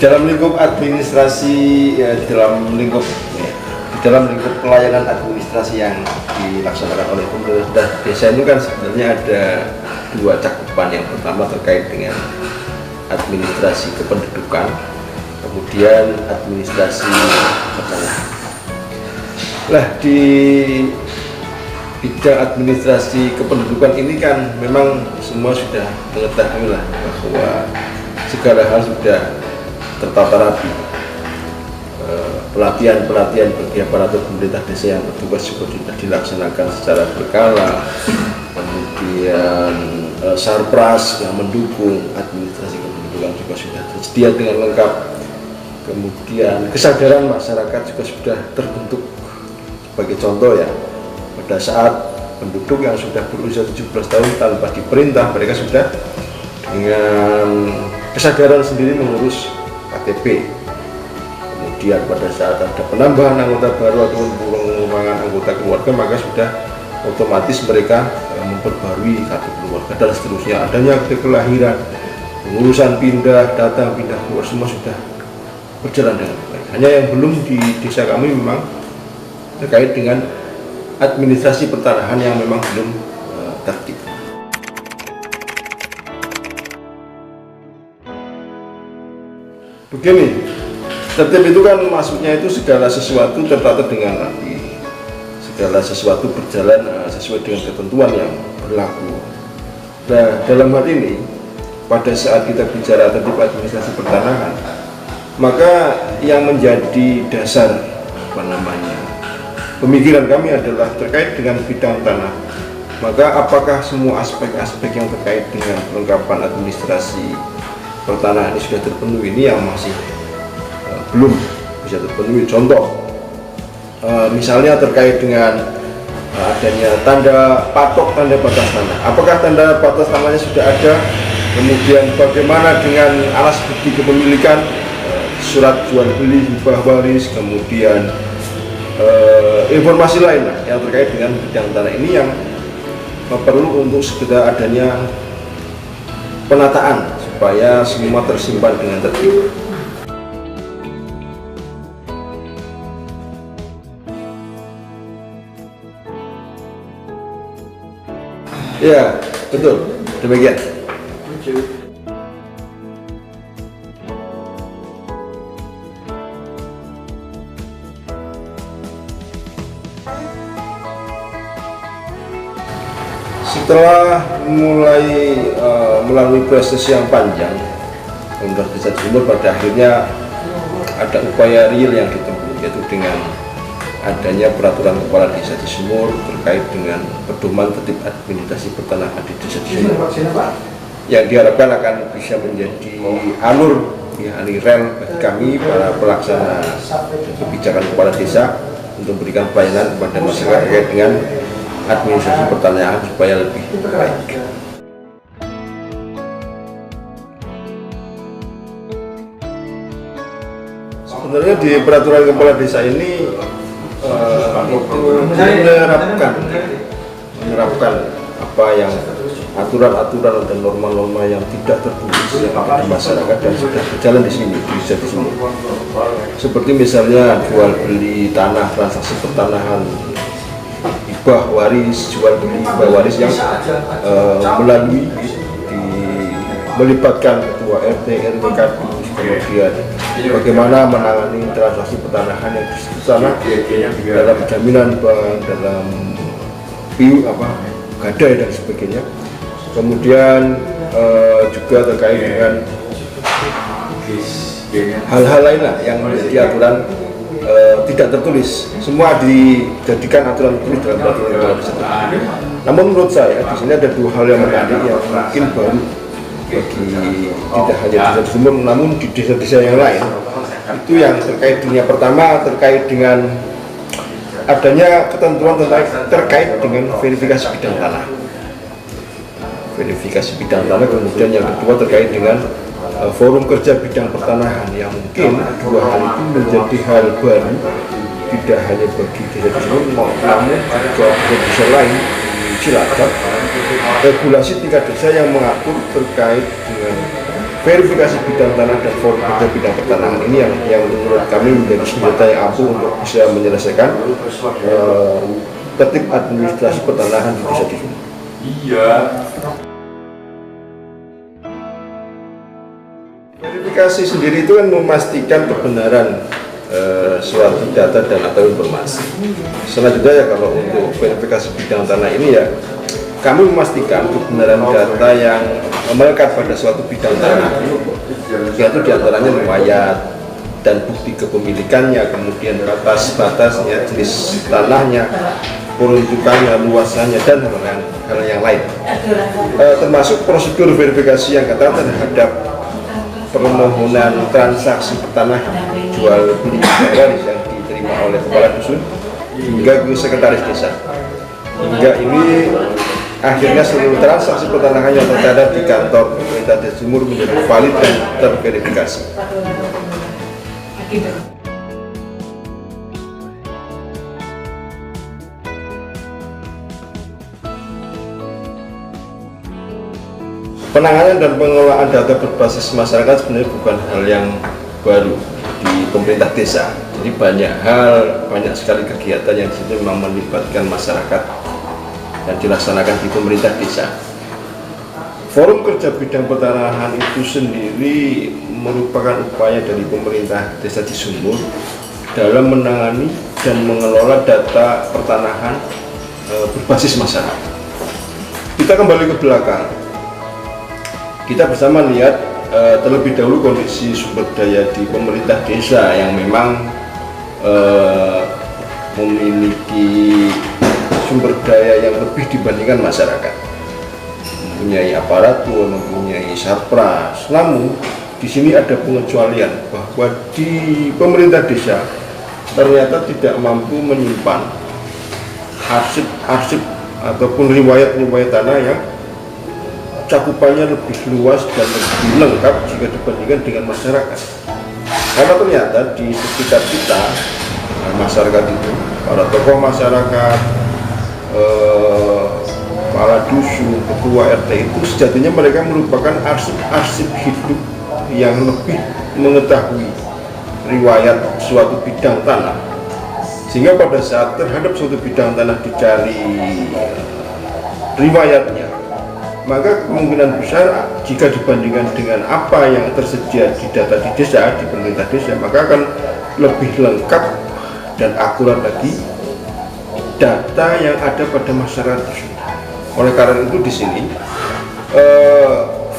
dalam lingkup administrasi di dalam lingkup pelayanan administrasi yang dilaksanakan oleh pemerintah desa itu kan sebenarnya ada dua cakupan. Yang pertama terkait dengan administrasi kependudukan, kemudian administrasi pertanahan. Nah, di bidang administrasi kependudukan ini kan memang semua sudah mengetahui lah bahwa segala hal sudah tertata rapi. Pelatihan bagi aparatur pemerintah desa yang bertugas juga sudah dilaksanakan secara berkala. Kemudian sarpras yang mendukung administrasi kependudukan juga sudah tersedia dengan lengkap. Kemudian kesadaran masyarakat juga sudah terbentuk. Sebagai contoh ya, pada saat penduduk yang sudah berusia 17 tahun tanpa diperintah, mereka sudah dengan kesadaran sendiri mengurus KTP. Kemudian pada saat ada penambahan anggota baru atau pengurangan anggota keluarga, maka sudah otomatis mereka memperbarui kartu keluarga dan seterusnya. Adanya akte kelahiran, pengurusan pindah, datang, pindah keluar, semua sudah berjalan dengan baik. Hanya yang belum di desa kami memang terkait dengan administrasi pertanahan yang memang belum tertib. Begini, tertib itu kan maksudnya itu segala sesuatu tertata dengan rapi, segala sesuatu berjalan sesuai dengan ketentuan yang berlaku. Nah, dalam hal ini pada saat kita bicara tertib administrasi pertanahan, maka yang menjadi dasar pemikiran kami adalah terkait dengan bidang tanah. Maka apakah semua aspek-aspek yang terkait dengan kelengkapan administrasi pertanahan ini sudah terpenuhi? Ini yang masih belum bisa terpenuhi. Contoh, misalnya terkait dengan adanya tanda patok, tanda batas tanah. Apakah tanda batas tanahnya sudah ada? Kemudian bagaimana dengan alas bukti kepemilikan, surat jual beli, hibah waris, kemudian informasi lain yang terkait dengan bidang tanah ini yang perlu untuk segera adanya penataan supaya semua tersimpan dengan tertib. Ya, betul, demikian. Setelah melalui proses yang panjang, Pemerintah Desa Cisumur pada akhirnya ada upaya real yang ditempuh, yaitu dengan adanya peraturan kepala desa Cisumur terkait dengan pedoman tertib administrasi pertanahan di desa Cisumur, yang diharapkan akan bisa menjadi alur rel bagi kami para pelaksana kebijakan kepala desa untuk memberikan pelayanan kepada masyarakat terkait dengan administrasi pertanahan supaya lebih baik. Sebenarnya di peraturan kepala desa ini itu menerapkan apa yang aturan-aturan dan norma-norma yang tidak tertulis yang ada di masyarakat dan sudah berjalan di sini di desa Cisumur. Seperti misalnya jual beli tanah, transaksi pertanahan, hibah waris, jual beli hibah waris yang melalui melibatkan ketua RT, RW, Kadu, kemudian bagaimana menangani transaksi pertanahan yang di sana dalam jaminan bank, dalam gadai dan sebagainya. Kemudian juga terkait dengan hal-hal lain lah yang menjadi aturan tidak tertulis, semua dijadikan aturan tertulis dalam peraturan tersebut. Namun menurut saya di sini ada dua hal yang menarik yang mungkin baru bagi tidak hanya desa Cisumur, namun di desa-desa yang lain. Itu yang terkait dunia pertama terkait dengan adanya ketentuan terkait dengan verifikasi bidang tanah. Verifikasi bidang tanah, kemudian yang kedua terkait dengan forum kerja bidang pertanahan, yang mungkin dua hal itu menjadi hal baru tidak hanya bagi desa Cisumur, namun juga desa lain di Cilacap. Regulasi tingkat desa yang mengatur terkait dengan verifikasi bidang tanah dan forum kerja bidang pertanahan ini yang menurut kami menjadi senjata yang ampuh untuk bisa menyelesaikan tertib administrasi pertanahan di desa Cisumur. Iya. Verifikasi sendiri itu kan memastikan kebenaran suatu data dan atau informasi. Selanjutnya ya kalau untuk verifikasi bidang tanah ini ya kami memastikan kebenaran data yang melekat pada suatu bidang tanah, yaitu diantaranya riwayat dan bukti kepemilikannya, kemudian batas-batasnya, jenis tanahnya, peruntukannya, luasannya, dan hal yang lain. Termasuk prosedur verifikasi yang ketat terhadap permohonan transaksi pertanahan jual beli daerah yang diterima oleh kepala dusun hingga ke sekretaris desa. Hingga ini akhirnya seluruh transaksi pertanahan yang tercatat di kantor pemerintah Desa Cisumur menjadi valid dan terverifikasi. Penanganan dan pengelolaan data berbasis masyarakat sebenarnya bukan hal yang baru di pemerintah desa. Jadi banyak sekali kegiatan yang di situ memang melibatkan masyarakat dan dilaksanakan di pemerintah desa. Forum kerja bidang pertanahan itu sendiri merupakan upaya dari pemerintah Desa Cisumur dalam menangani dan mengelola data pertanahan berbasis masyarakat. Kita kembali ke belakang. Kita bersama lihat terlebih dahulu kondisi sumber daya di pemerintah desa yang memang memiliki sumber daya yang lebih dibandingkan masyarakat, mempunyai aparatur, mempunyai sarpras. Namun di sini ada pengecualian bahwa di pemerintah desa ternyata tidak mampu menyimpan arsip-arsip ataupun riwayat-riwayat tanah yang cakupannya lebih luas dan lebih lengkap jika dibandingkan dengan masyarakat. Karena ternyata di sekitar kita, masyarakat itu, para tokoh masyarakat, kepala dusun, ketua RT itu sejatinya mereka merupakan arsip-arsip hidup yang lebih mengetahui riwayat suatu bidang tanah. Sehingga pada saat terhadap suatu bidang tanah dicari riwayatnya, maka kemungkinan besar jika dibandingkan dengan apa yang tersedia di data di desa, di pemerintah desa, maka akan lebih lengkap dan akurat lagi data yang ada pada masyarakat. Oleh karena itu di sini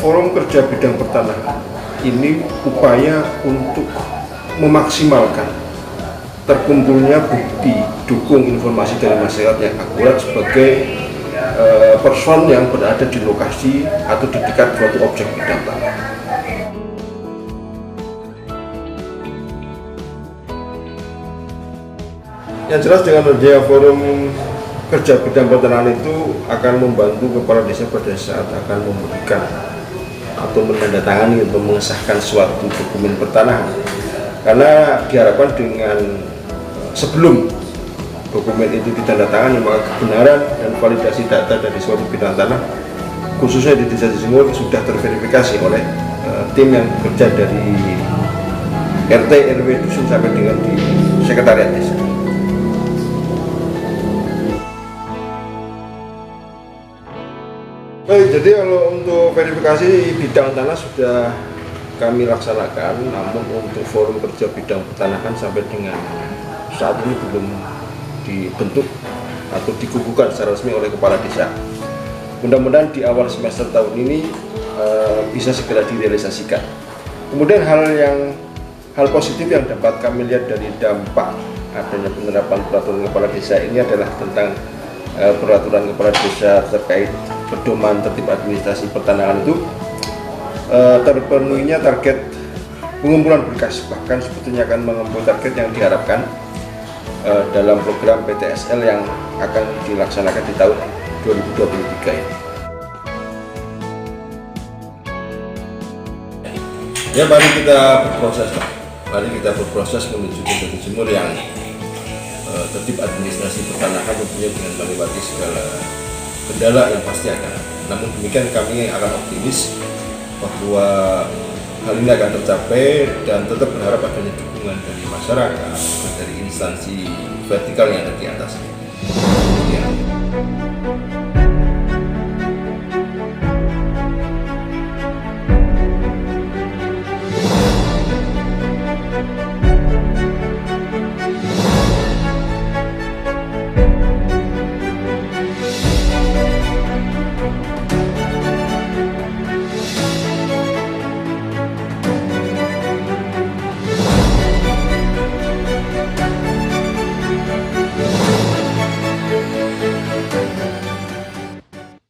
forum kerja bidang pertanahan ini upaya untuk memaksimalkan terkumpulnya bukti dukung informasi dari masyarakat yang akurat sebagai person yang berada di lokasi atau di dekat suatu objek bidang tanah. Yang jelas dengan adanya forum kerja bidang pertanahan itu akan membantu kepala desa pada saat akan memberikan atau menandatangani atau mengesahkan suatu dokumen pertanahan. Karena diharapkan dengan sebelum dokumen itu ditandatangani, maka kebenaran dan validasi data dari suatu bidang tanah khususnya di Desa Cisumur sudah terverifikasi oleh tim yang bekerja dari RT, RW, dusun sampai dengan di sekretariat desa. Baik, jadi kalau untuk verifikasi bidang tanah sudah kami laksanakan, namun untuk forum kerja bidang pertanahan sampai dengan saat ini belum dibentuk atau dikukuhkan secara resmi oleh kepala desa. Mudah-mudahan di awal semester tahun ini bisa segera direalisasikan. Kemudian hal positif yang dapat kami lihat dari dampak adanya penerapan peraturan kepala desa ini adalah tentang peraturan kepala desa terkait pedoman tertib administrasi pertanahan itu terpenuhinya target pengumpulan berkas, bahkan sebetulnya akan mengempu target yang diharapkan dalam program PTSL yang akan dilaksanakan di tahun 2023 ini. Ya, mari kita berproses, Pak. Mari kita berproses menuju Desa Cisumur yang tertib administrasi pertanahan tentunya dengan melewati segala kendala yang pasti akan. Namun demikian kami akan optimis bahwa hal ini akan tercapai dan tetap berharap adanya dukungan dari masyarakat, dari instansi vertikal yang ada di atasnya. Ya.